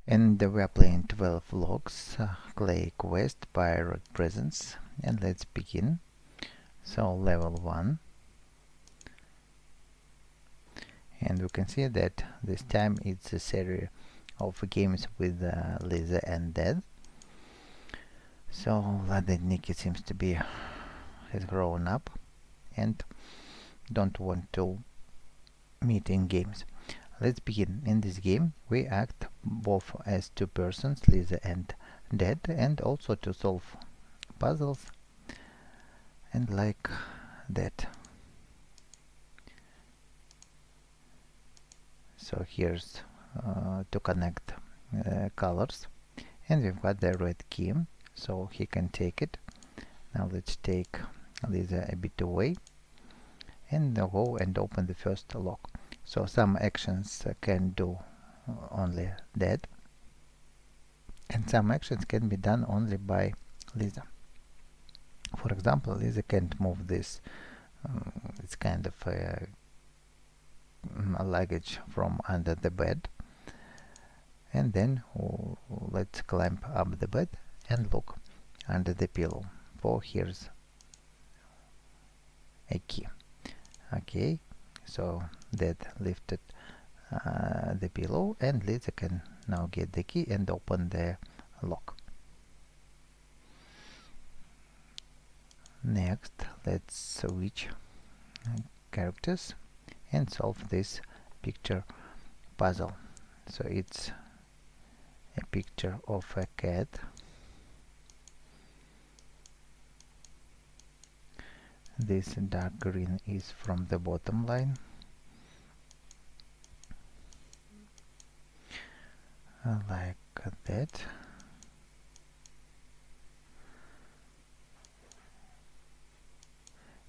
And we are playing 12 logs, clay quest by RUD presence, and let's begin. So level 1, and we can see that this time it's a series of games with Lisa and Dad. So that Nikki seems to be has grown up and don't want to meet in games. Let's begin. In this game we act both as two persons, Lisa and Dad, and also to solve puzzles and like that. So here's to connect colors, and we've got the red key, so he can take it. Now let's take Lisa a bit away and go and open the first lock. So some actions can do only Dad, and some actions can be done only by Lisa. For example, Lisa can't move this. It's kind of a luggage from under the bed, and then let's climb up the bed and look under the pillow. For here's a key. Okay, so Dad lifted the pillow, and Lisa can now get the key and open the lock. Next, let's switch characters and solve this picture puzzle. So it's a picture of a cat. This dark green is from the bottom line. Like that.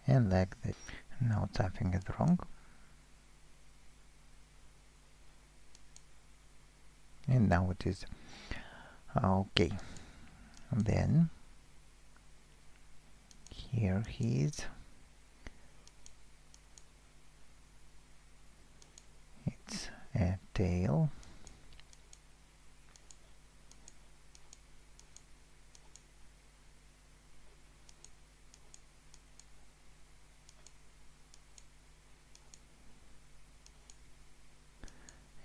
And like that. Now something is wrong. And now it is okay. Then here he is. It's a tail.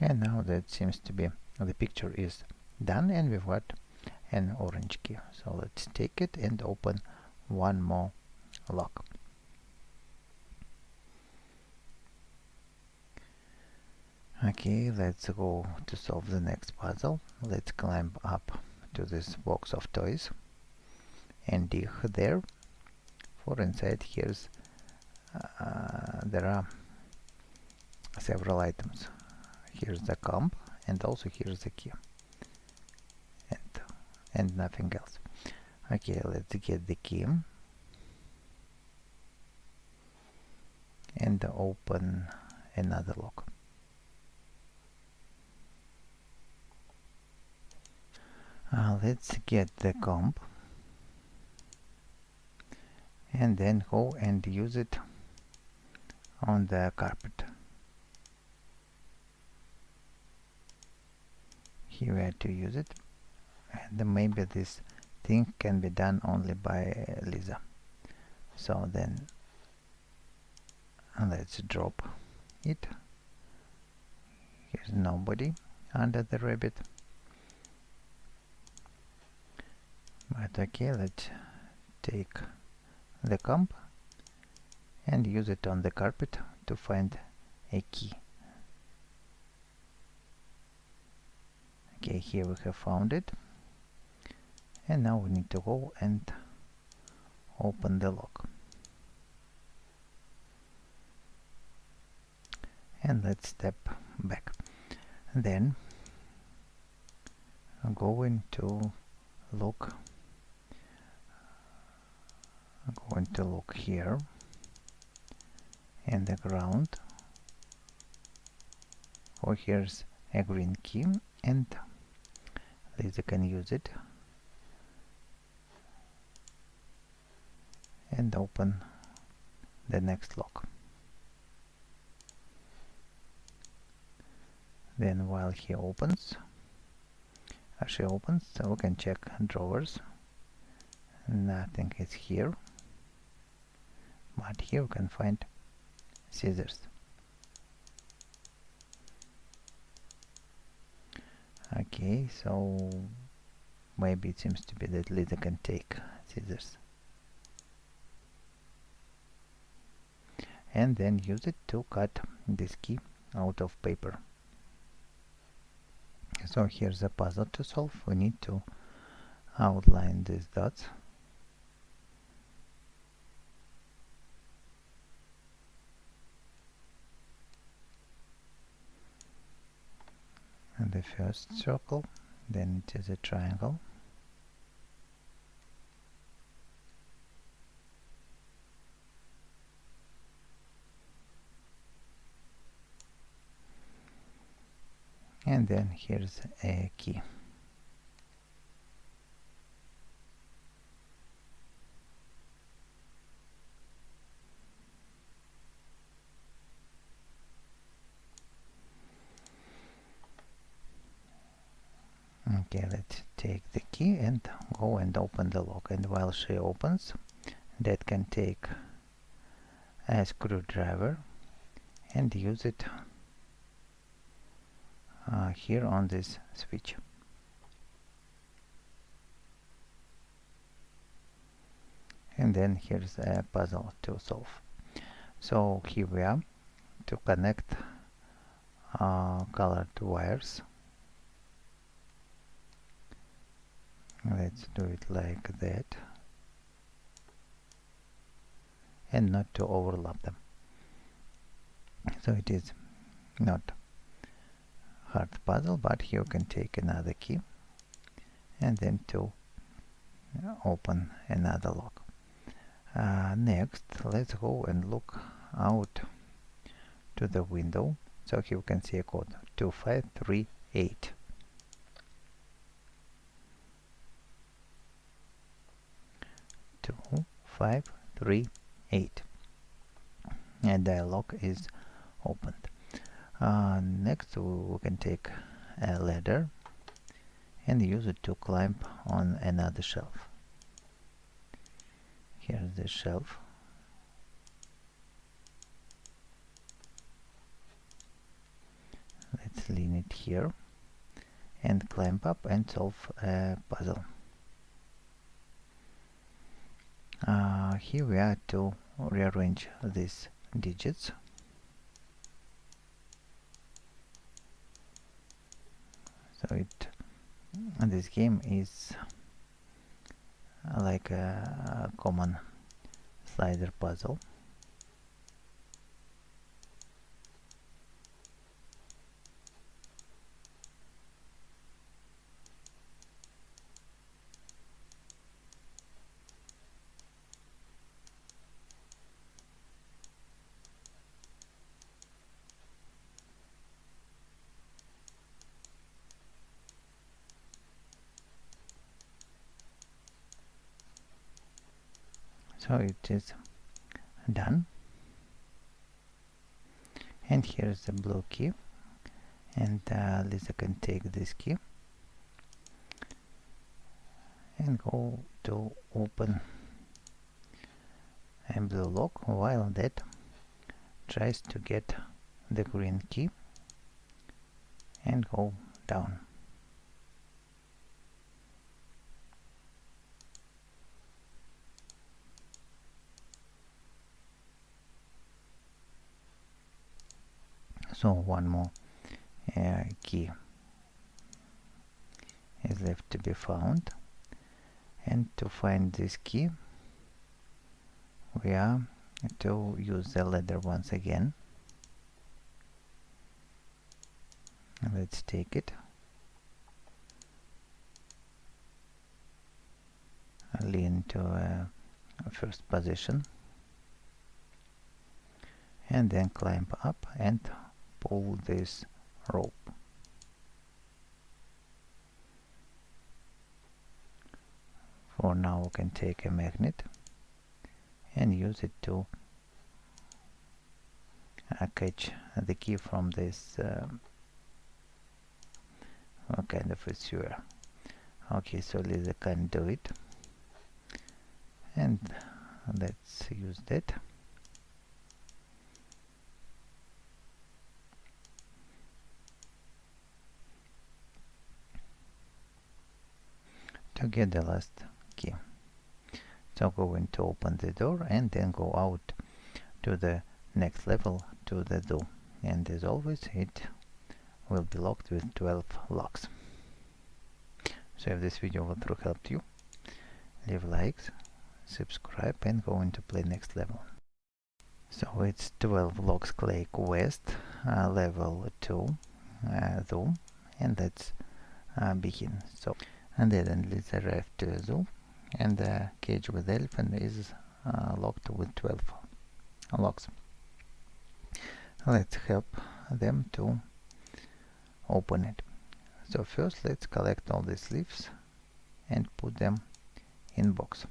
And now that seems to be the picture is done, and we've got an orange key. So let's take it and open one more lock. Okay, let's go to solve the next puzzle. Let's climb up to this box of toys and dig there. For inside here's there are several items. Here's the comb, and also here's the key, and nothing else. Okay, let's get the key and open another lock. Let's get the comb and then go and use it on the carpet. Here we have to use it, and maybe this thing can be done only by Lisa. So then let's drop it. Here's nobody under the rabbit. But okay, let's take the comb and use it on the carpet to find a key. Okay, here we have found it, and now we need to go and open the lock. And let's step back. Then I'm going to look here in the ground. Oh, here's a green key, and Lisa can use it and open the next lock. Then while he opens, she opens, so we can check drawers. Nothing is here, but here we can find scissors. Okay, so maybe it seems to be that Lisa can take scissors and then use it to cut this key out of paper. So here's a puzzle to solve. We need to outline these dots. And the first circle, then it is a triangle. And then here's a key. Okay, let's take the key and go and open the lock. And while she opens, that can take a screwdriver and use it here on this switch. And then here's a puzzle to solve. So here we are to connect colored wires. Let's do it like that and not to overlap them. So it is not hard puzzle, but here you can take another key and then to open another lock. Next, let's go and look out to the window. So here you can see a code 2538. And the lock is opened. Next we can take a ladder and use it to climb on another shelf. Here's the shelf. Let's lean it here and climb up and solve a puzzle. Here we are to rearrange these digits. So this game is like a common slider puzzle. So it is done, and here's the blue key, and Lisa can take this key and go to open a blue lock, while that tries to get the green key and go down. So one more key is left to be found, and to find this key we are to use the ladder once again. Let's take it, lean to a first position, and then climb up and pull this rope. For now we can take a magnet and use it to catch the key from this kind of a sewer. Okay, so Lisa can do it, and let's use that. To get the last key. So going to open the door and then go out to the next level to the door, and as always it will be locked with 12 locks. So if this video walkthrough helped you, leave likes, subscribe, and go into play next level. So it's 12 locks clay quest, level 2 zoo, and let's begin. So and then let's arrive to the zoo, and the cage with the elephant is locked with 12 locks. Let's help them to open it. So first let's collect all these leaves and put them in box.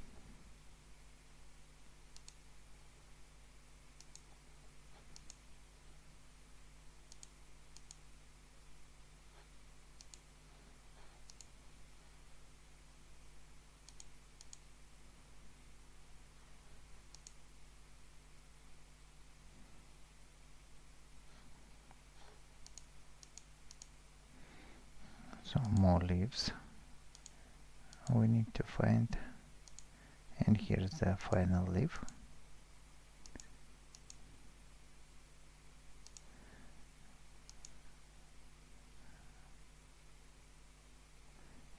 So more leaves we need to find, and here's the final leaf.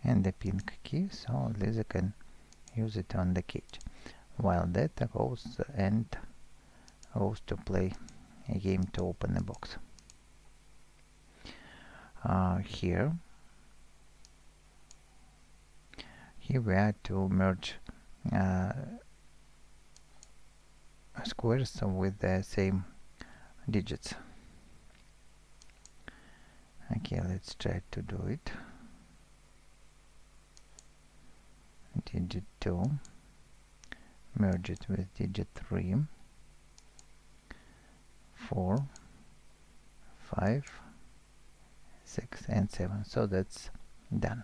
And the pink key, so Lisa can use it on the cage, while that goes to play a game to open the box. Here we are to merge squares with the same digits. Okay, let's try to do it. Digit 2, merge it with digit 3, 4, 5, 6 and 7. So that's done.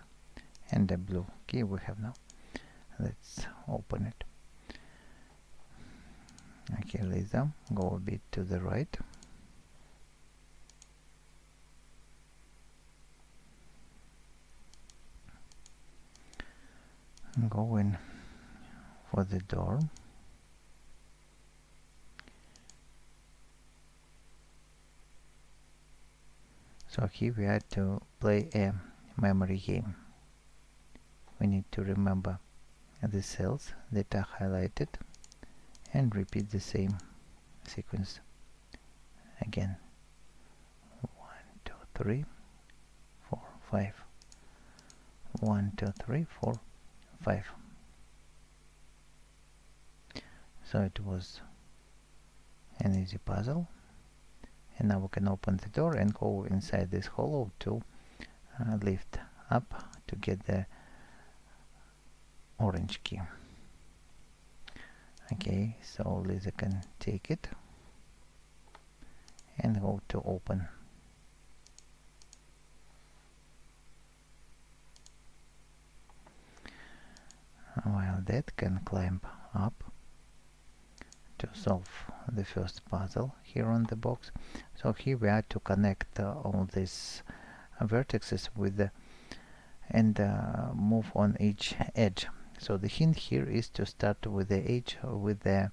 And the blue key we have now. Let's open it. Okay, Lisa, go a bit to the right. Go in for the door. So here we are to play a memory game. We need to remember the cells that are highlighted and repeat the same sequence again. 1, 2, 3, 4, 5. 1, 2, 3, 4, 5. So it was an easy puzzle, and now we can open the door and go inside this hollow to lift up to get the orange key. Okay, so Lisa can take it and go to open. While that can climb up to solve the first puzzle here on the box. So here we are to connect all these vertices with the and move on each edge. So the hint here is to start with the edge with the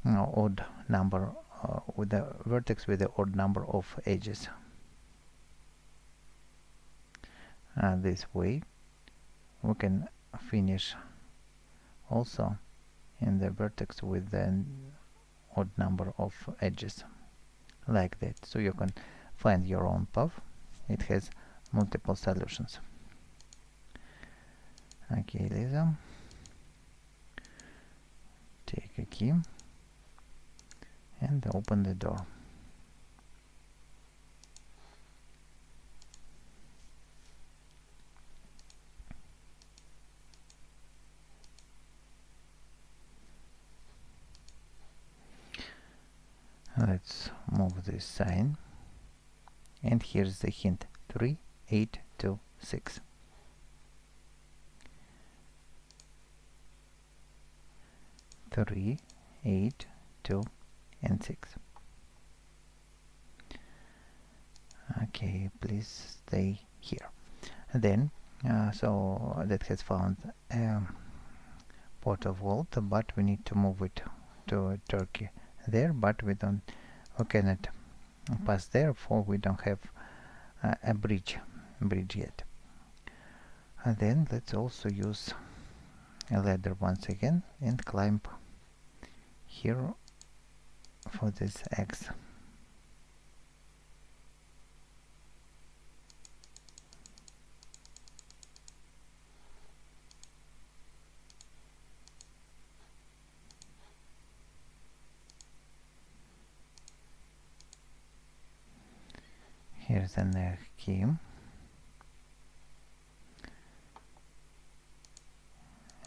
odd number, with the vertex with the odd number of edges. This way we can finish also in the vertex with the odd number of edges, like that. So you can find your own path. It has multiple solutions. Okay, Lisa, take a key and open the door. Let's move this sign, and here's the hint: 3, 8, 2, 6. 3, 8, 2, and 6. Okay, please stay here. Then, so that has found pot of gold, but we need to move it to Turkey there, but we cannot pass there, for we don't have a bridge yet. And then let's also use a ladder once again and climb here for this X. Here's an key.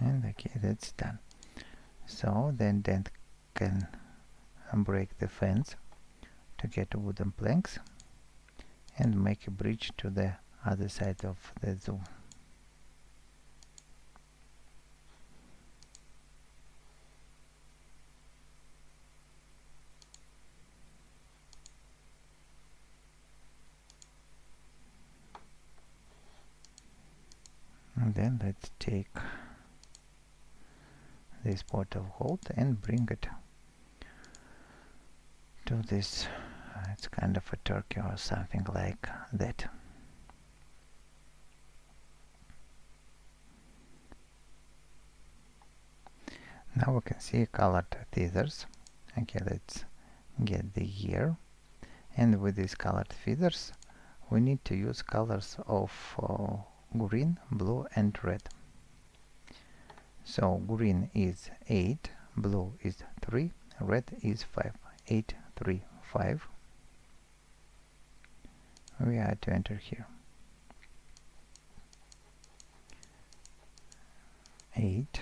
And okay, that's done. So then can break the fence to get wooden planks and make a bridge to the other side of the zoo. And then let's take this pot of gold and bring it to this, it's kind of a turkey or something like that. Now we can see colored feathers. Okay, let's get the year, and with these colored feathers we need to use colors of green, blue and red. So green is 8, blue is 3, red is 5. 8, 3, 5. We are to enter here. 8,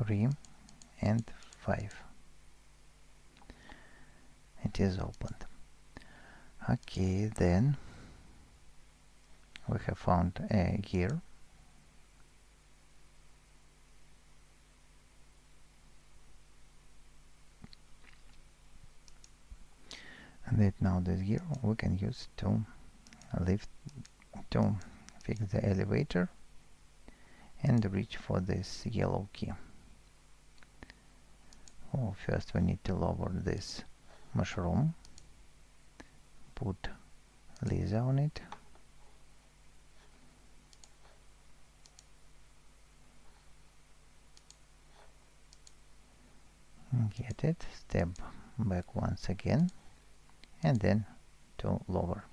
3 and 5. It is opened. Okay, then we have found a gear. And that now this gear we can use to fix the elevator and reach for this yellow key. Oh, first we need to lower this mushroom, put Lisa on it, get it, step back once again, and then to lower.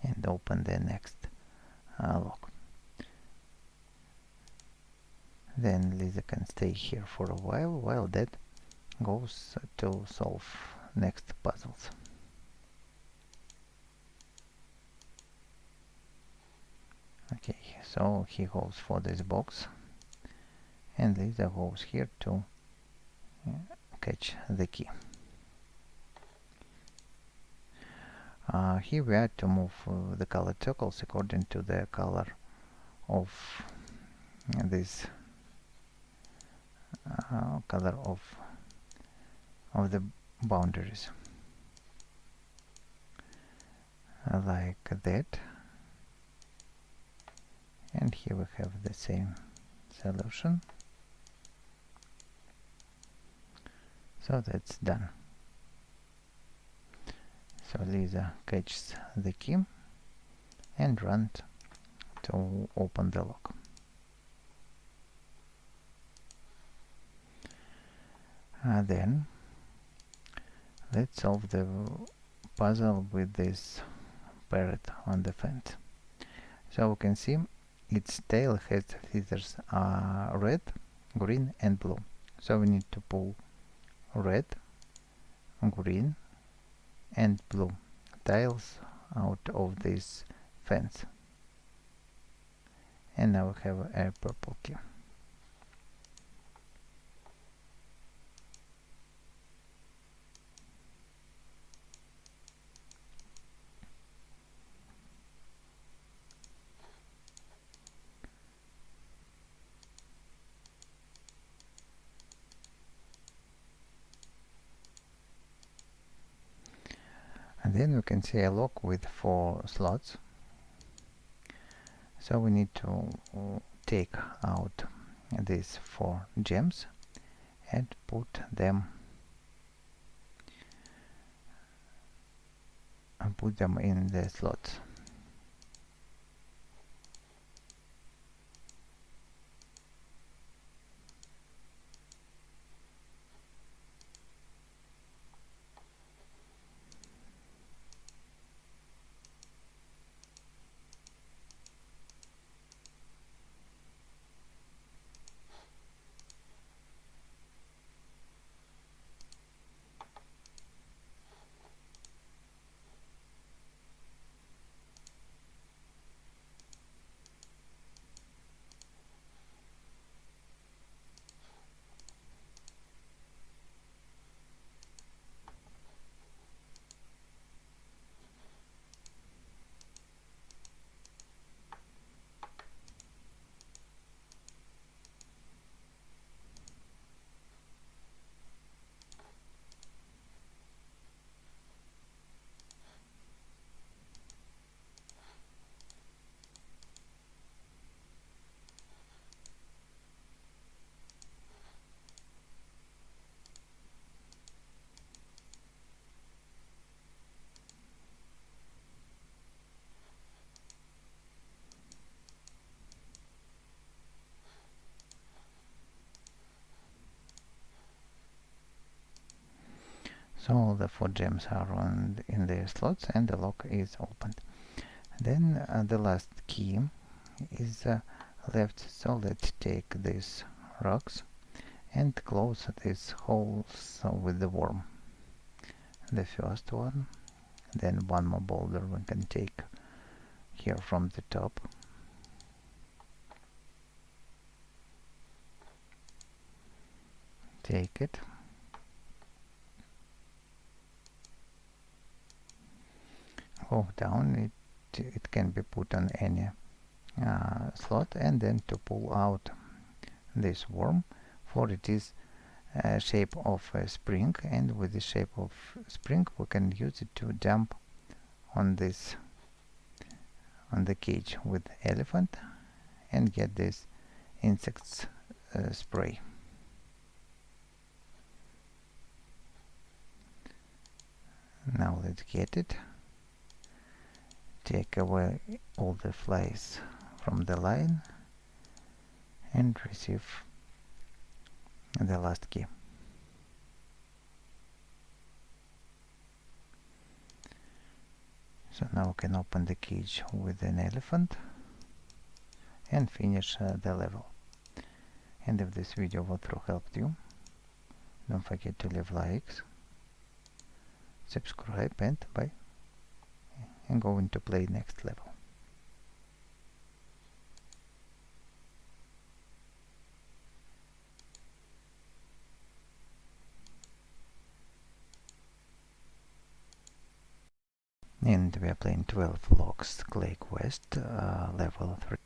And open the next lock. Then Lisa can stay here for a while that goes to solve next puzzles. Okay, so he goes for this box and Lisa goes here to catch the key. Here we are to move the colored circles according to the color of this color of the boundaries, like that. And here we have the same solution. So that's done. So Lisa catches the key and runs to open the lock. Then let's solve the puzzle with this parrot on the fence. So we can see its tail has feathers red, green and blue. So we need to pull red, green and blue tiles out of this fence. And now we have a purple key. And then we can see a lock with 4 slots. So we need to take out these 4 gems and put them in the slots. So the 4 gems are in their slots and the lock is opened. Then the last key is left, so let's take these rocks and close these holes with the worm. The first one, then one more boulder we can take here from the top. Take it. Go down, it can be put on any slot, and then to pull out this worm, for it is a shape of a spring, and with the shape of spring we can use it to jump on this, on the cage with elephant, and get this insects spray. Now let's get it. Take away all the flies from the line and receive the last key. So now we can open the cage with an elephant and finish the level. And if this video walkthrough helped you, don't forget to leave likes, subscribe, and bye. And going to play next level. And we are playing 12 logs clay quest, level 3.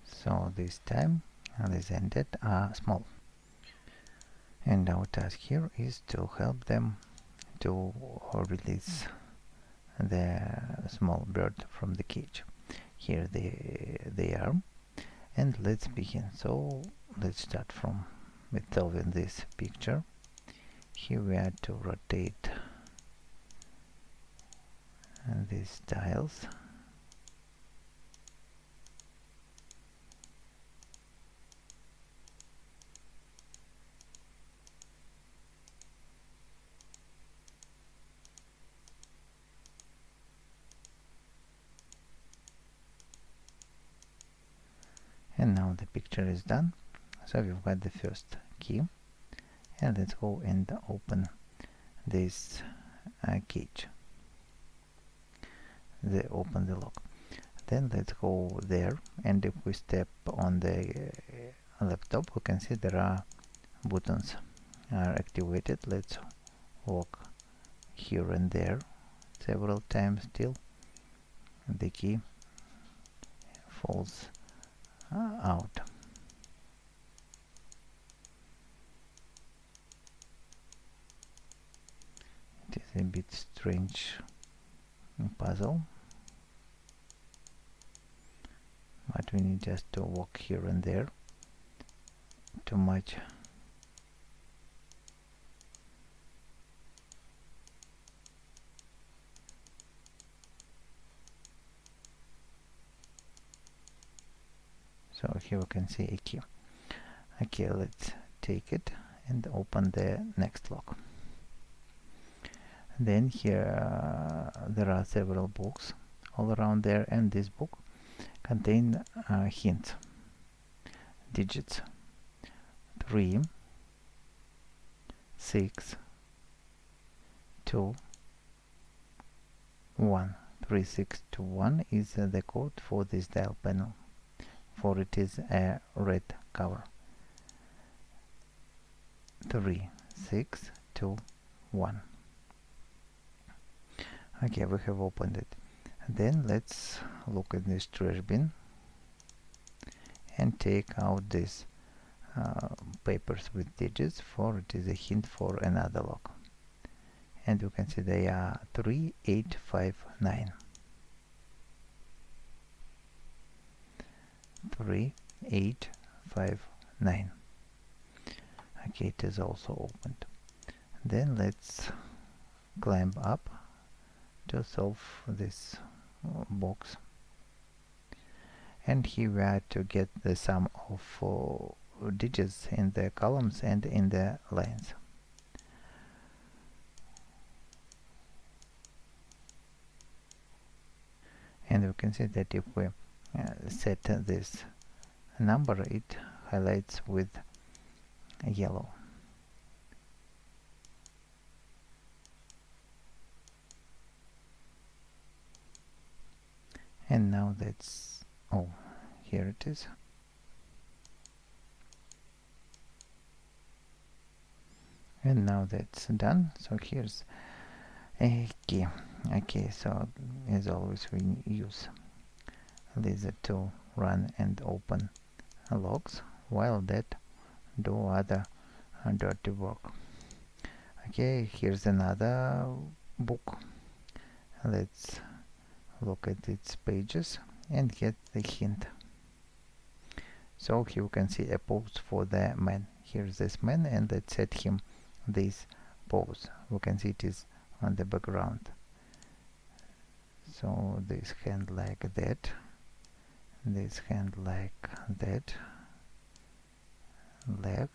So this time these ended are small, and our task here is to help them to release the small bird from the cage. Here they are, and let's begin. So let's start from solving this picture. Here we are to rotate these tiles. And now the picture is done. So we've got the first key, and let's go and open this cage. Open the lock. Then let's go there, and if we step on the laptop, we can see there are buttons are activated. Let's walk here and there several times till the key falls out. It is a bit strange puzzle, but we need just to walk here and there to match. So here we can see a key. Okay, let's take it and open the next lock. Then here there are several books all around there, and this book contains hints, digits 3, 6, 2, 1. 3621 is the code for this dial panel, for it is a red cover. 3, 6, 2, 1. Okay, we have opened it. Then let's look at this trash bin and take out these papers with digits, for it is a hint for another lock. And you can see they are 3, 8, 5, 9. 3, 8, 5, 9. Okay, it is also opened. Then let's climb up to solve this box. And here we are to get the sum of digits in the columns and in the lines. And we can see that if we set this number, it highlights with yellow. And now that's, oh, here it is. And now that's done. So here's a key. Okay, so as always we use laser to run and open locks, while that do other dirty work. Okay, here's another book. Let's look at its pages and get the hint. So here you can see a pose for the man. Here's this man, and let's set him this pose. We can see it is on the background. So this hand like that, this hand like that, leg,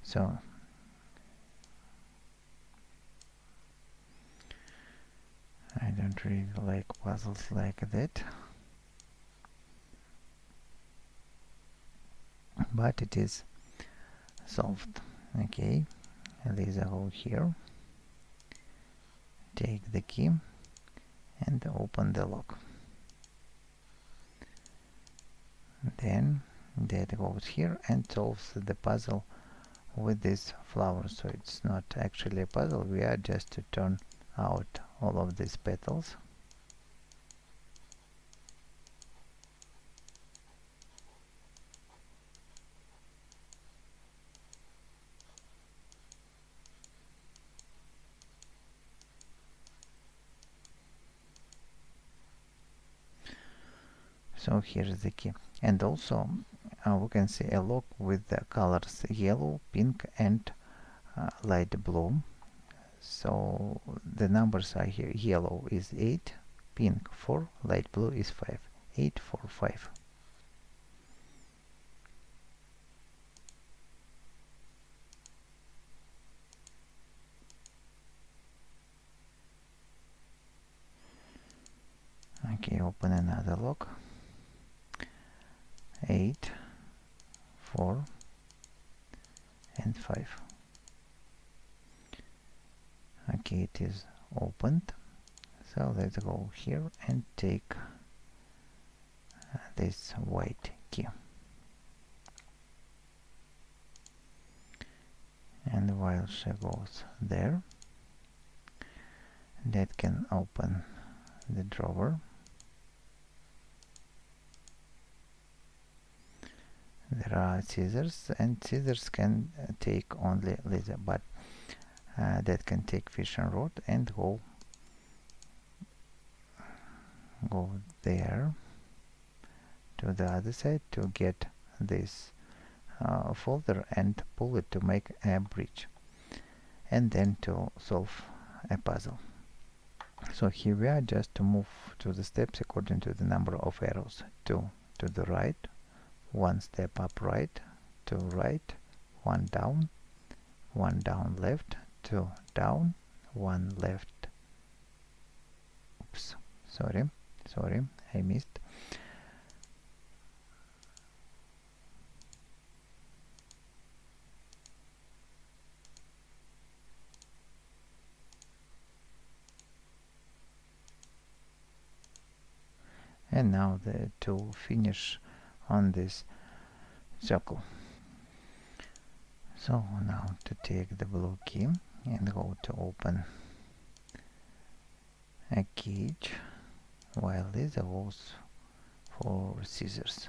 so I don't really like puzzles like that, but it is solved. Okay, laser hole here, take the key and open the lock. Then that goes here and solves the puzzle with this flower. So it's not actually a puzzle, we are just to turn out all of these petals. So here's the key. And also we can see a lock with the colors yellow, pink and light blue. So the numbers are here. Yellow is 8, pink 4, light blue is 5. 8, 4, 5. Okay, open another lock. 8, 4 and 5. Okay, it is opened. So let's go here and take this white key. while she goes there. That can open the drawer. There are scissors, and scissors can take only laser, but that can take fishing rod and go there to the other side to get this folder and pull it to make a bridge, and then to solve a puzzle. So here we are, just to move to the steps according to the number of arrows. 2 to the right, 1 step up right, 2 right, 1 down, 1 down left, 2 down, 1 left. Oops, sorry, I missed. And now to finish on this circle. So now to take the blue key and go to open a cage, while Lisa goes for scissors.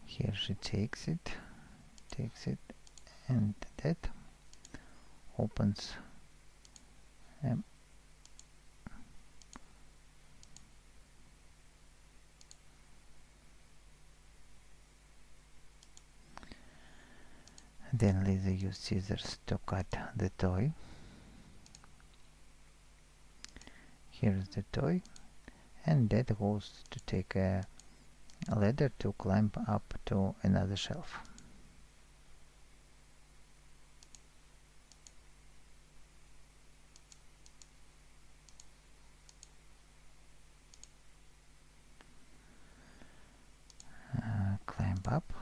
Here she takes it, and that opens then Lisa uses scissors to cut the toy. Here's the toy, and that goes to take a ladder to climb up to another shelf. Climb up,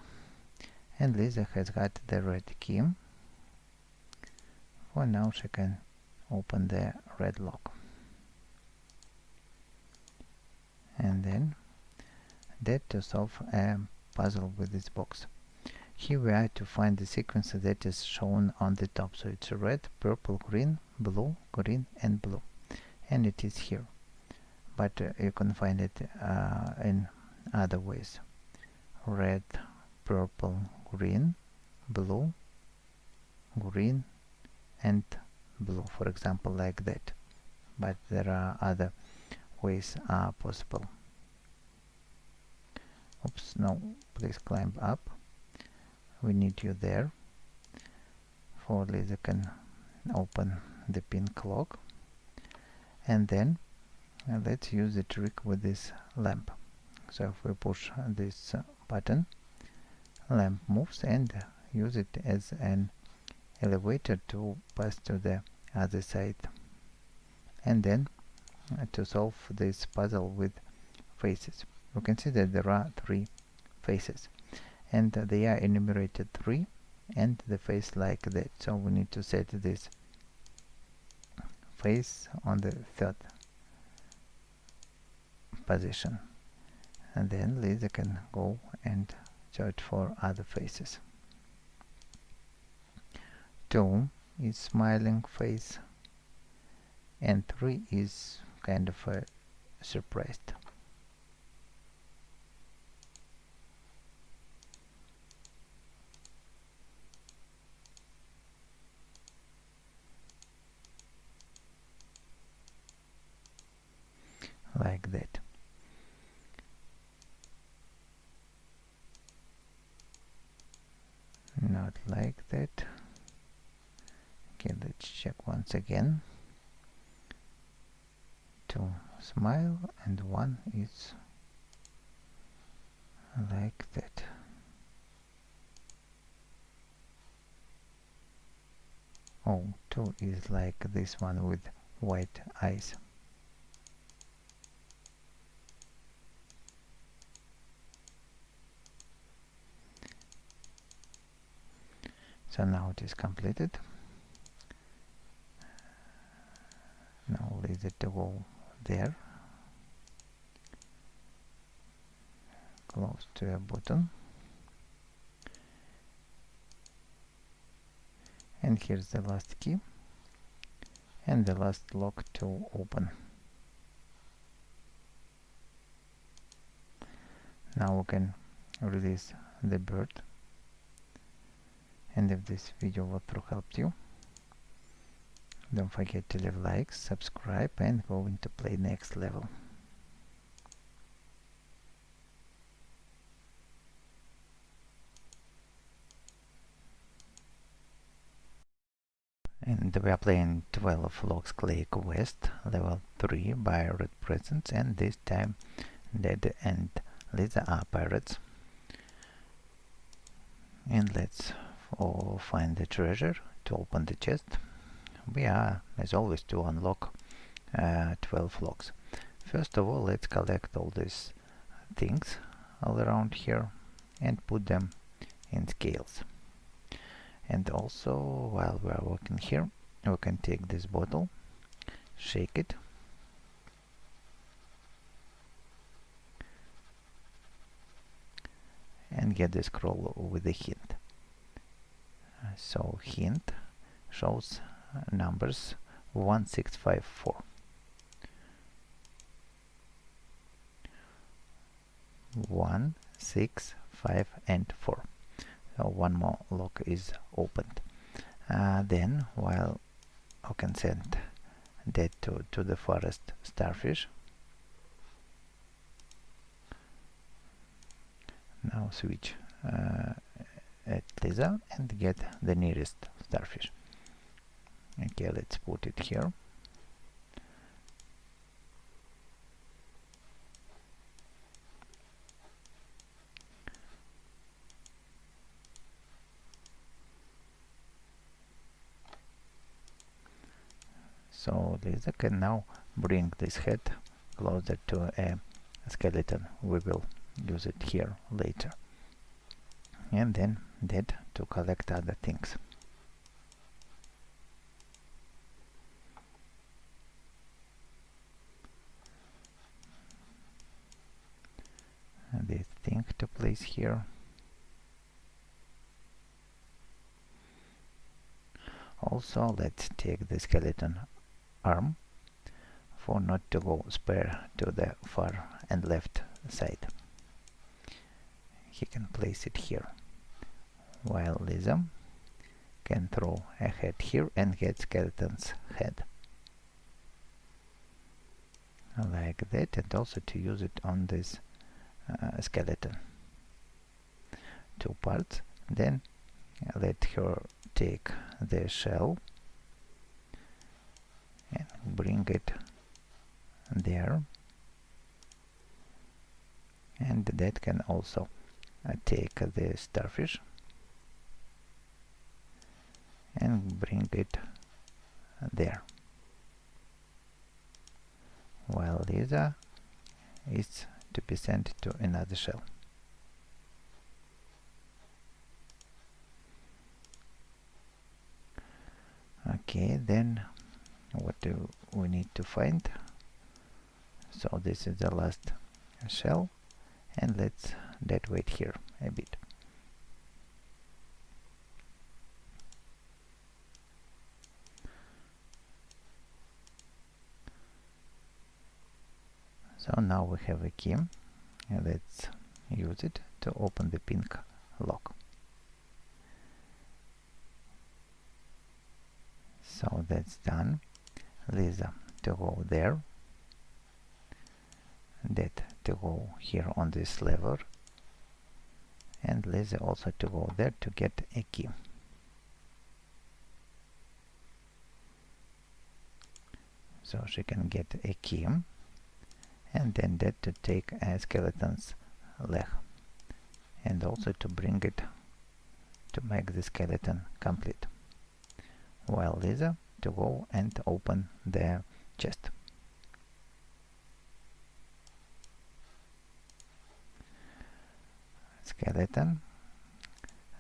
and Lisa has got the red key. For now she can open the red lock, and then that to solve a puzzle with this box. Here we are to find the sequence that is shown on the top. So it's red, purple, green, blue, and blue, and it is here, but you can find it in other ways: red, purple, green, blue, green, and blue, for example, like that. But there are other ways possible. Oops, no, please climb up. We need you there. For Lisa can open the pink lock, and then let's use the trick with this lamp. So if we push this button, lamp moves, and use it as an elevator to pass to the other side, and then to solve this puzzle with faces. You can see that there are 3 faces, and they are enumerated 3, and the face like that. So we need to set this face on the 3rd position, and then Lisa can go and search for other faces. 2 is smiling face, and 3 is kind of surprised. Like that. Not like that. Okay, let's check once again. 2 smile, and 1 is like that. Oh, 2 is like this one with white eyes. So now it is completed. Now Lisa to go there, close to a button. And here's the last key and the last lock to open. Now we can release the bird. And if this video walkthrough helped you, don't forget to leave likes, subscribe, and go into play next level. And we are playing 12 Logs Clay Quest, level 3 by RUD Presence, and this time Dad and Lisa are pirates. And let's find the treasure to open the chest. We are, as always, to unlock 12 logs. First of all, let's collect all these things all around here and put them in scales. And also, while we are working here, we can take this bottle, shake it, and get the scroll with a hint. So hint shows numbers 1, 6, 5, 4. 1, 6, 5, and 4. So one more lock is opened. Then, while I can send that to the forest starfish. Now switch at Lisa and get the nearest starfish. Okay, let's put it here. So Lisa can now bring this head closer to a skeleton. We will use it here later. And then that to collect other things. This thing to place here. Also, let's take the skeleton arm for not to go spare to the far and left side. He can place it here, while Lisa can throw a head here and get skeleton's head. Like that, and also to use it on this skeleton. 2 parts. Then let her take the shell and bring it there, and that can also take the starfish and bring it there, while Lisa is to be sent to another shell. Okay, then what do we need to find? So this is the last shell, and let's dead weight here a bit. So now we have a key, and let's use it to open the pink lock. So that's done. Lisa to go there, that to go here on this lever, and Lisa also to go there to get a key. So she can get a key, and then that to take a skeleton's leg, and also to bring it to make the skeleton complete, while Lisa to go and open the chest. Skeleton,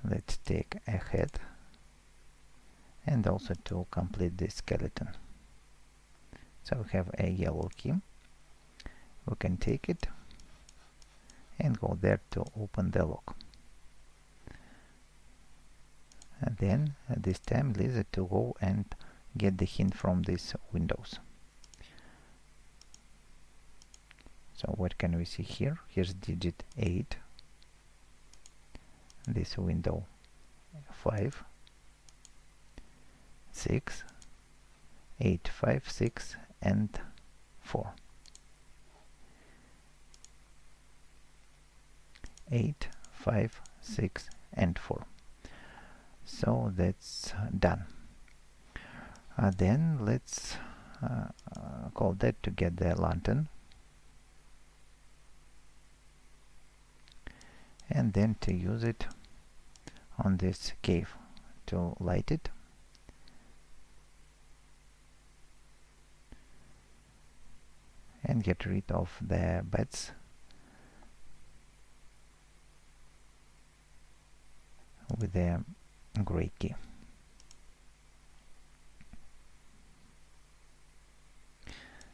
let's take a head, and also to complete this skeleton. So we have a yellow key. We can take it and go there to open the lock. And then this time Lisa to go and get the hint from these windows. So what can we see here? Here's digit 8, this window 5, 6, 8, 5, 6 and 4. 8, 5, 6 and 4. So that's done. Then let's call that to get the lantern, and then to use it on this cave to light it. And get rid of the beds with the gray key.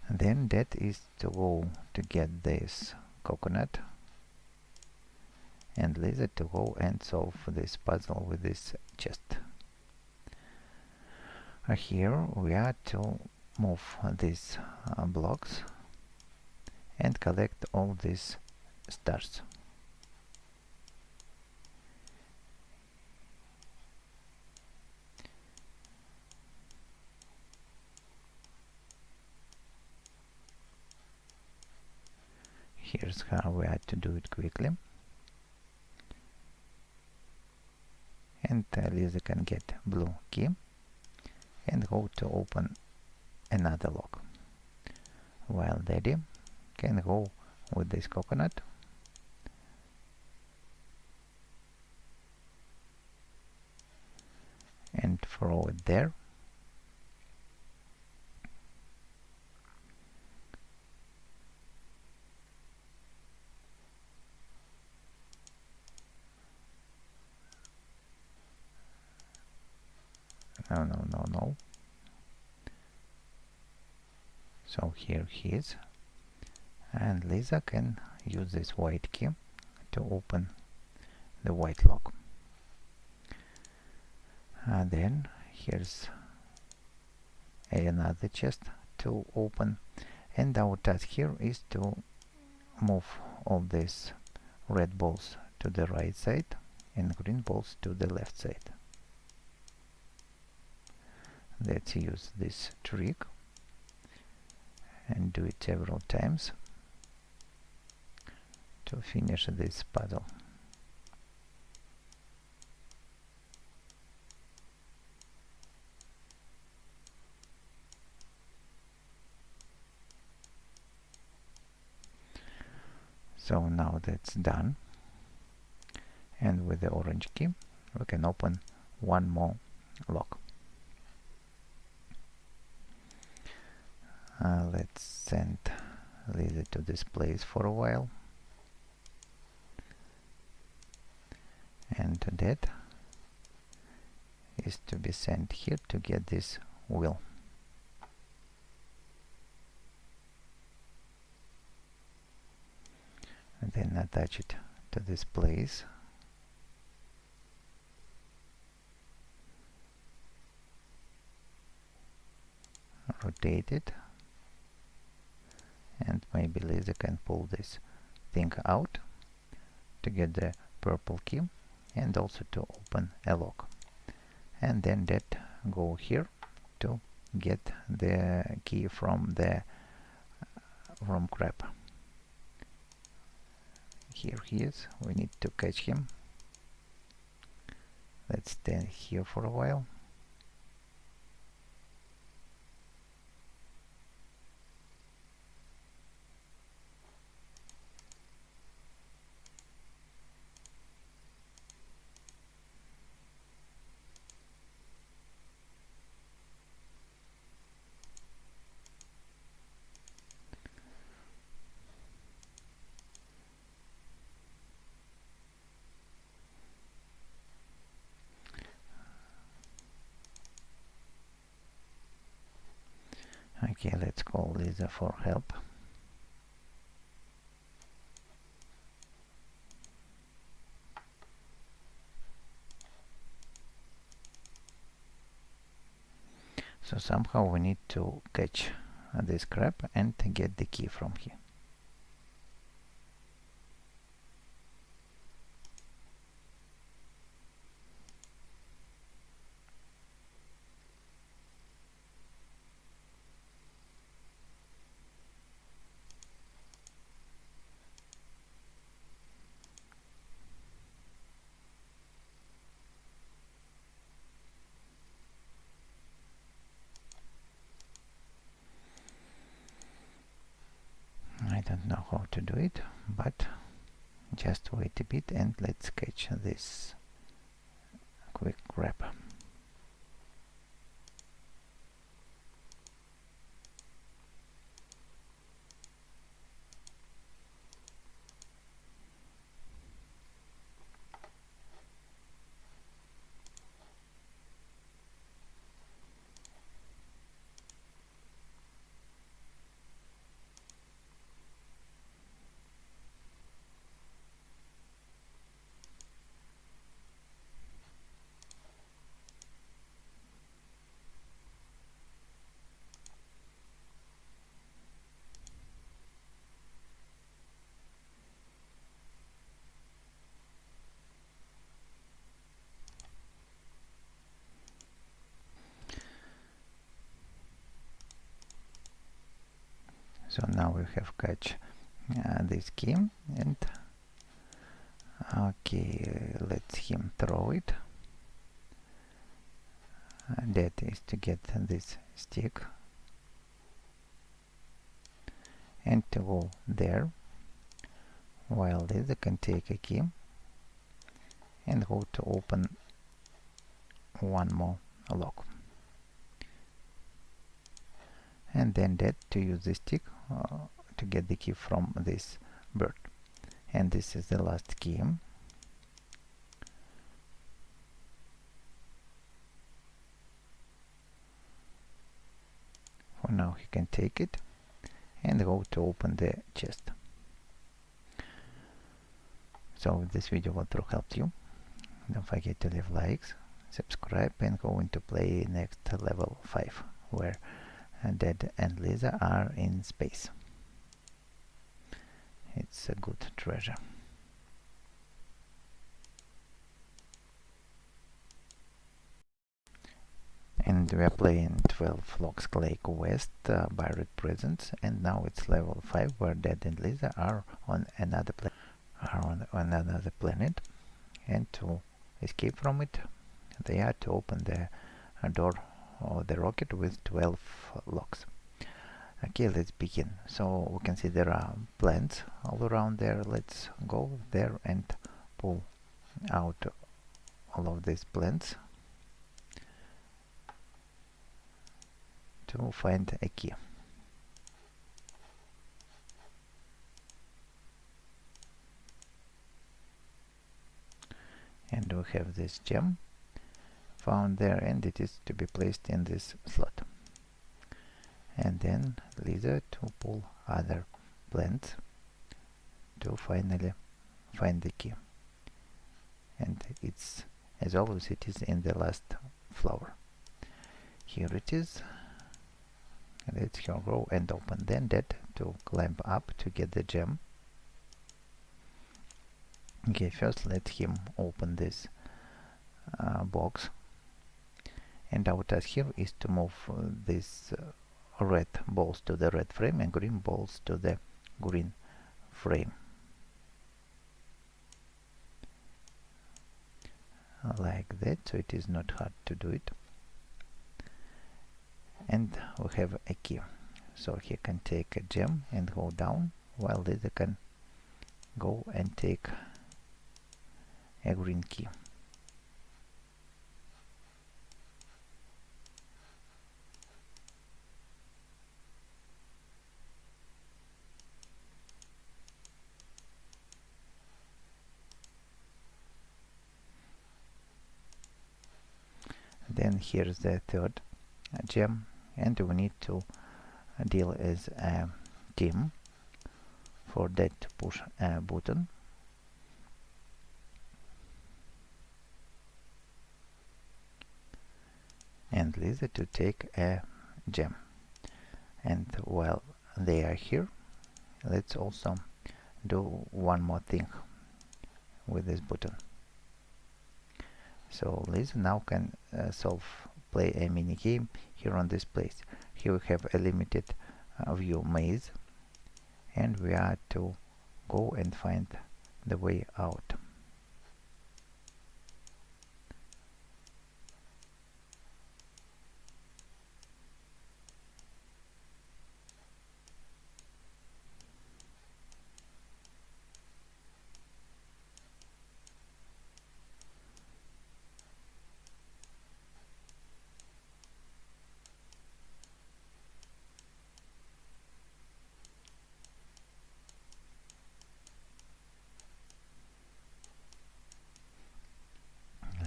And then that is to go to get this coconut, and Lisa to go and solve this puzzle with this chest. Here we are to move these blocks and collect all these stars. Here's how we have to do it quickly. And Lisa can get blue key and go to open another lock, while Daddy can go with this coconut and throw it there. No. So here he is, and Lisa can use this white key to open the white lock. And then here's another chest to open, and our task here is to move all these red balls to the right side and green balls to the left side. Let's use this trick and do it several times to finish this puzzle. So now that's done, and with the orange key we can open one more lock. Let's send Lisa to this place for a while, and that is to be sent here to get this wheel. And then attach it to this place. Rotate it, and maybe Lisa can pull this thing out to get the purple key and also to open a lock, and then that go here to get the key from crab. Here he is, we need to catch him. Let's stay here for a while. Okay, let's call Lisa for help. So somehow we need to catch this crab and get the key from here. I don't know how to do it, but just wait a bit and let's catch this quick grab. So now we have catch this key, and okay, let him throw it. That is to get this stick and to go there, while this can take a key and go to open one more lock, and then that to use the stick to get the key from this bird. And this is the last key. For now he can take it and go to open the chest. So if this video walkthrough helped you, don't forget to leave likes, subscribe, and go into play next level 5, where Dad and Lisa are in space. It's a good treasure. And we are playing 12 Locks Lake West by RUD Presents, and now it's level 5, where Dad and Lisa are on another planet, and to escape from it, they are to open the door of the rocket with 12 locks. Okay, let's begin. So we can see there are plants all around there. Let's go there and pull out all of these plants to find a key. And we have this gem found there, and it is to be placed in this slot. And then Lisa to pull other plants to finally find the key. And it's, as always, it is in the last flower. Here it is. Let's go and open. Then that to climb up to get the gem. Okay, first let him open this box, and our task here is to move these red balls to the red frame and green balls to the green frame, like that, so it is not hard to do it. And we have a key, so he can take a gem and go down, while the other can go and take a green key. Then here's the third gem, and we need to deal as a team. For that, to push a button, and and Lisa to take a gem. And while they are here, let's also do one more thing with this button. So Lisa now can play a mini game here on this place. Here we have a limited view maze, and we are to go and find the way out.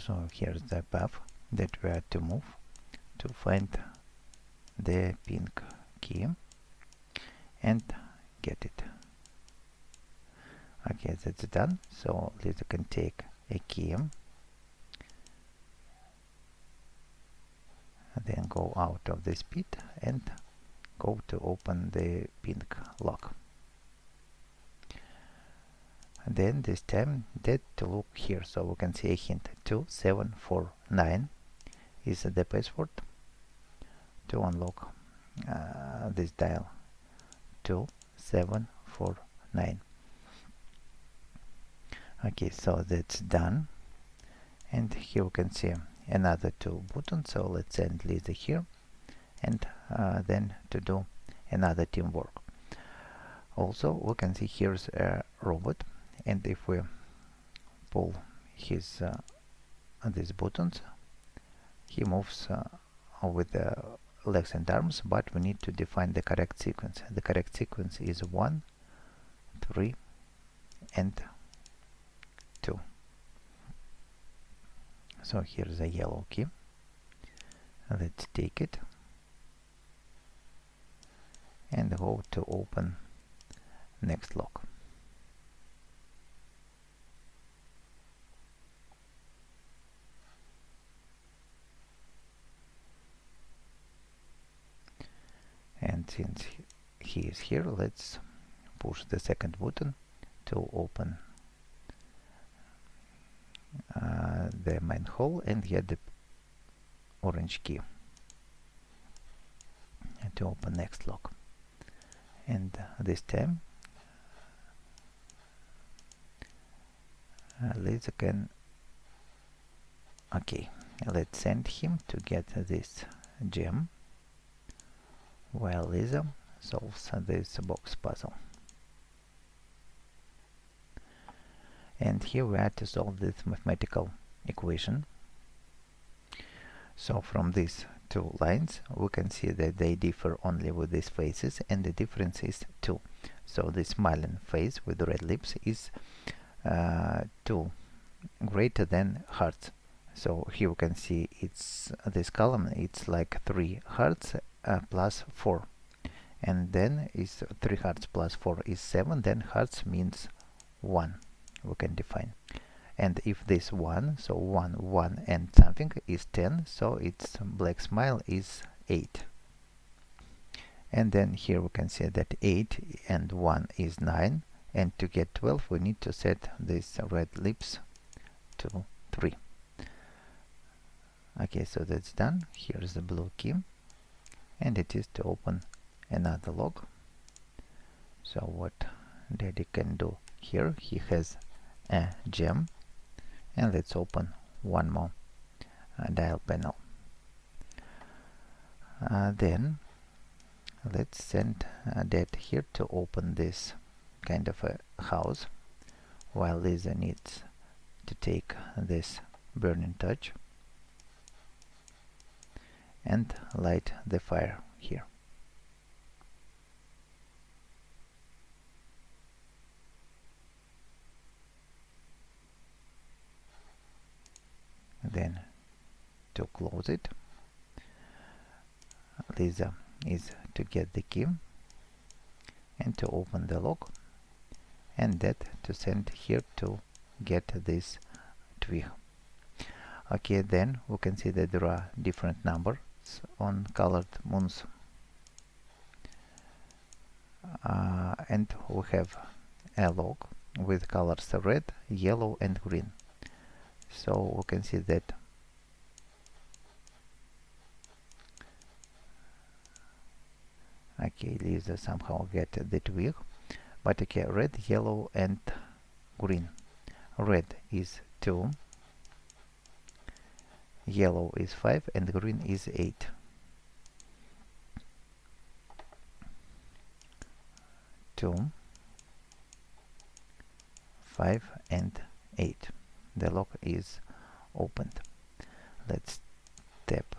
So here's the path that we are to move to find the pink key and get it. Okay, that's done. So Lisa can take a key and then go out of this pit and go to open the pink lock. And then this time that to look here, so we can see a hint. 2749 is the password to unlock this dial. 2749. Okay, so that's done. And here we can see another two buttons. So let's send Lisa here, and then to do another teamwork. Also, we can see here's a robot, and if we pull his these buttons, he moves with the legs and arms, but we need to define the correct sequence. The correct sequence is 1, 3, and 2. So here's a yellow key. Let's take it and go to open next lock. And since he is here, let's push the second button to open the manhole and get the orange key and to open next lock. And this time Lisa can, okay, let's send him to get this gem while Lisa solves this box puzzle. And here we have to solve this mathematical equation. So from these two lines we can see that they differ only with these faces, and the difference is 2. So this smiling face with red lips is 2 greater than hearts. So here we can see it's this column, it's like 3 hearts plus 4, and then is 3 hearts plus 4 is 7, then hearts means 1 we can define. And if this 1, so 1, 1 and something is 10, so its black smile is 8. And then here we can see that 8 and 1 is 9, and to get 12 we need to set these red lips to 3. Okay, so that's done. Here's the blue key, and it is to open another lock. So what Daddy can do here, he has a gem, and let's open one more dial panel. Then let's send Dad here to open this kind of a house, while Lisa needs to take this burning torch and light the fire here. Then to close it, Lisa is to get the key and to open the lock, and that to send here to get this twig. Okay, then we can see that there are different numbers. tests on colored moons. And we have a log with colors red, yellow and green. So we can see that okay, Lisa somehow get the twig, but okay, red, yellow and green. Red is 2, yellow is 5 and green is 8. 2, 5 and 8. The lock is opened. Let's tap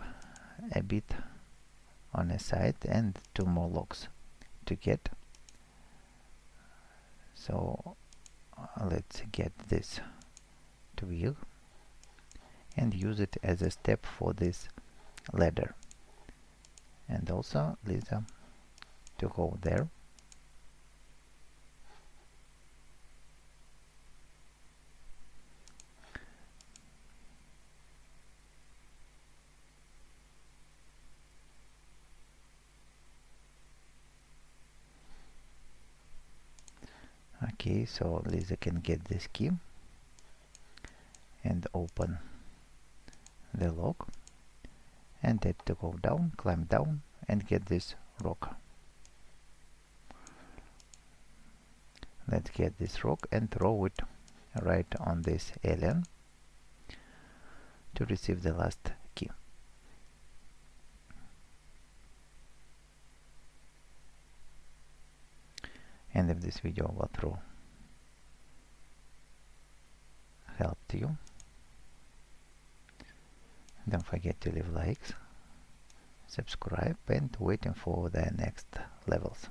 a bit on a side and 2 more locks to get. So let's get this twig and use it as a step for this ladder, and also Lisa to go there. Okay, so Lisa can get this key and open the lock, and that to go down, climb down and get this rock. Let's get this rock and throw it right on this alien to receive the last key. And if this video walkthrough helped you, don't forget to leave likes, subscribe and waiting for the next levels.